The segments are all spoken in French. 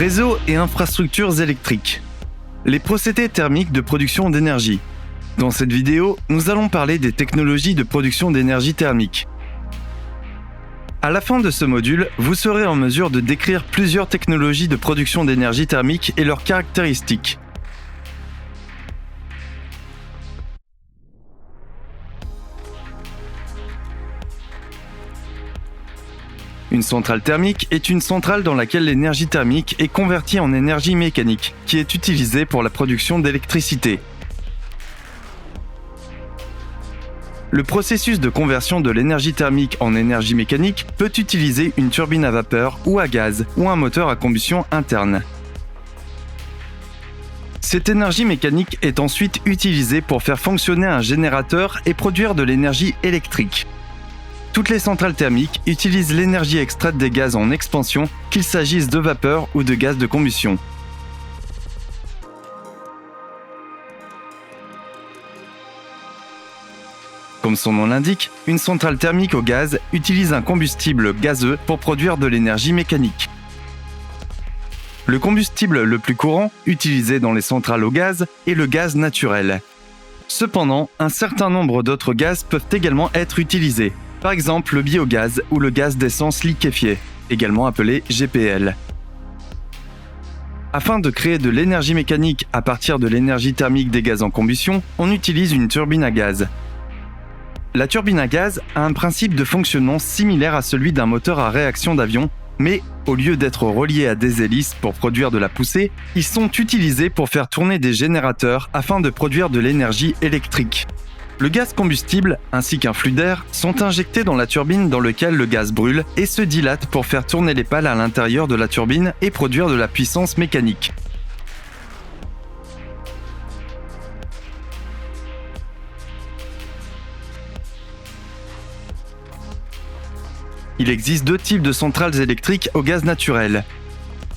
Réseaux et infrastructures électriques. Les procédés thermiques de production d'énergie. Dans cette vidéo, nous allons parler des technologies de production d'énergie thermique. À la fin de ce module, vous serez en mesure de décrire plusieurs technologies de production d'énergie thermique et leurs caractéristiques. Une centrale thermique est une centrale dans laquelle l'énergie thermique est convertie en énergie mécanique, qui est utilisée pour la production d'électricité. Le processus de conversion de l'énergie thermique en énergie mécanique peut utiliser une turbine à vapeur ou à gaz ou un moteur à combustion interne. Cette énergie mécanique est ensuite utilisée pour faire fonctionner un générateur et produire de l'énergie électrique. Toutes les centrales thermiques utilisent l'énergie extraite des gaz en expansion, qu'il s'agisse de vapeur ou de gaz de combustion. Comme son nom l'indique, une centrale thermique au gaz utilise un combustible gazeux pour produire de l'énergie mécanique. Le combustible le plus courant utilisé dans les centrales au gaz est le gaz naturel. Cependant, un certain nombre d'autres gaz peuvent également être utilisés. Par exemple, le biogaz ou le gaz d'essence liquéfié, également appelé GPL. Afin de créer de l'énergie mécanique à partir de l'énergie thermique des gaz en combustion, on utilise une turbine à gaz. La turbine à gaz a un principe de fonctionnement similaire à celui d'un moteur à réaction d'avion, mais au lieu d'être reliés à des hélices pour produire de la poussée, ils sont utilisés pour faire tourner des générateurs afin de produire de l'énergie électrique. Le gaz combustible ainsi qu'un flux d'air sont injectés dans la turbine dans lequel le gaz brûle et se dilate pour faire tourner les pales à l'intérieur de la turbine et produire de la puissance mécanique. Il existe deux types de centrales électriques au gaz naturel.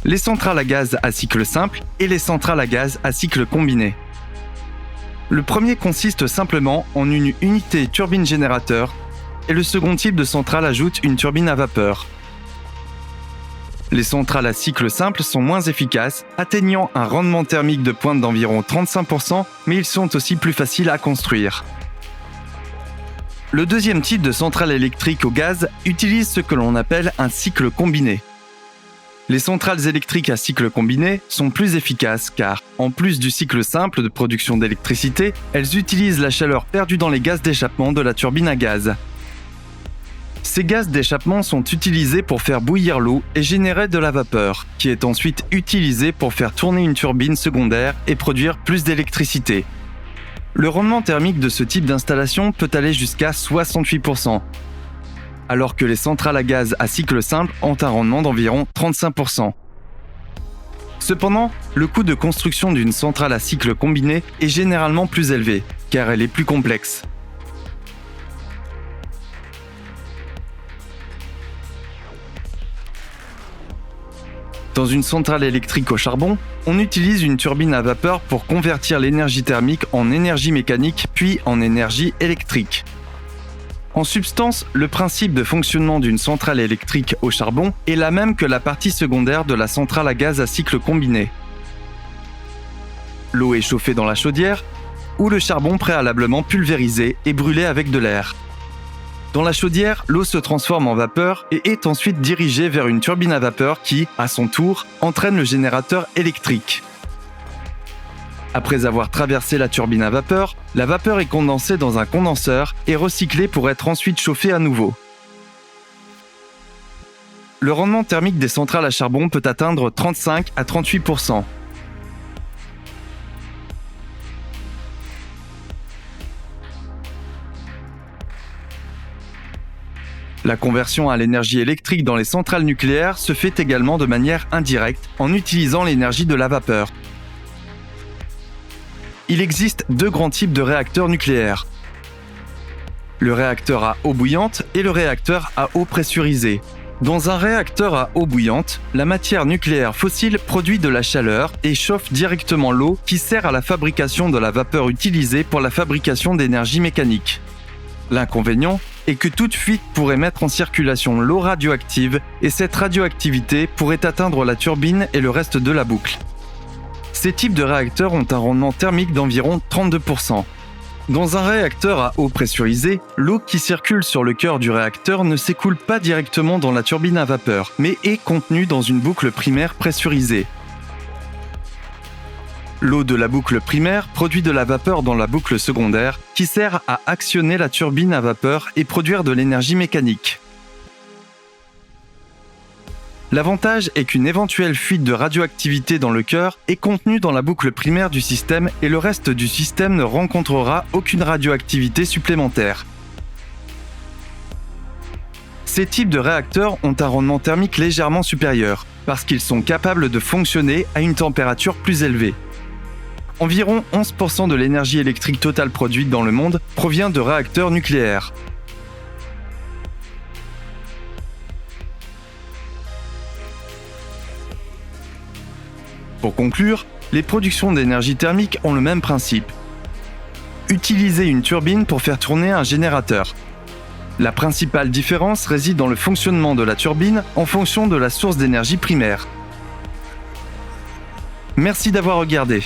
Les centrales à gaz à cycle simple et les centrales à gaz à cycle combiné. Le premier consiste simplement en une unité turbine-générateur et le second type de centrale ajoute une turbine à vapeur. Les centrales à cycle simple sont moins efficaces, atteignant un rendement thermique de pointe d'environ 35%, mais ils sont aussi plus faciles à construire. Le deuxième type de centrale électrique au gaz utilise ce que l'on appelle un cycle combiné. Les centrales électriques à cycle combiné sont plus efficaces car, en plus du cycle simple de production d'électricité, elles utilisent la chaleur perdue dans les gaz d'échappement de la turbine à gaz. Ces gaz d'échappement sont utilisés pour faire bouillir l'eau et générer de la vapeur, qui est ensuite utilisée pour faire tourner une turbine secondaire et produire plus d'électricité. Le rendement thermique de ce type d'installation peut aller jusqu'à 68%. Alors que les centrales à gaz à cycle simple ont un rendement d'environ 35%. Cependant, le coût de construction d'une centrale à cycle combiné est généralement plus élevé, car elle est plus complexe. Dans une centrale électrique au charbon, on utilise une turbine à vapeur pour convertir l'énergie thermique en énergie mécanique puis en énergie électrique. En substance, le principe de fonctionnement d'une centrale électrique au charbon est la même que la partie secondaire de la centrale à gaz à cycle combiné. L'eau est chauffée dans la chaudière, ou le charbon préalablement pulvérisé et brûlé avec de l'air. Dans la chaudière, l'eau se transforme en vapeur et est ensuite dirigée vers une turbine à vapeur qui, à son tour, entraîne le générateur électrique. Après avoir traversé la turbine à vapeur, la vapeur est condensée dans un condenseur et recyclée pour être ensuite chauffée à nouveau. Le rendement thermique des centrales à charbon peut atteindre 35 à 38%. La conversion à l'énergie électrique dans les centrales nucléaires se fait également de manière indirecte en utilisant l'énergie de la vapeur. Il existe deux grands types de réacteurs nucléaires. Le réacteur à eau bouillante et le réacteur à eau pressurisée. Dans un réacteur à eau bouillante, la matière nucléaire fossile produit de la chaleur et chauffe directement l'eau qui sert à la fabrication de la vapeur utilisée pour la fabrication d'énergie mécanique. L'inconvénient, et que toute fuite pourrait mettre en circulation l'eau radioactive et cette radioactivité pourrait atteindre la turbine et le reste de la boucle. Ces types de réacteurs ont un rendement thermique d'environ 32%. Dans un réacteur à eau pressurisée, l'eau qui circule sur le cœur du réacteur ne s'écoule pas directement dans la turbine à vapeur, mais est contenue dans une boucle primaire pressurisée. L'eau de la boucle primaire produit de la vapeur dans la boucle secondaire, qui sert à actionner la turbine à vapeur et produire de l'énergie mécanique. L'avantage est qu'une éventuelle fuite de radioactivité dans le cœur est contenue dans la boucle primaire du système et le reste du système ne rencontrera aucune radioactivité supplémentaire. Ces types de réacteurs ont un rendement thermique légèrement supérieur, parce qu'ils sont capables de fonctionner à une température plus élevée. Environ 11% de l'énergie électrique totale produite dans le monde provient de réacteurs nucléaires. Pour conclure, les productions d'énergie thermique ont le même principe. Utiliser une turbine pour faire tourner un générateur. La principale différence réside dans le fonctionnement de la turbine en fonction de la source d'énergie primaire. Merci d'avoir regardé.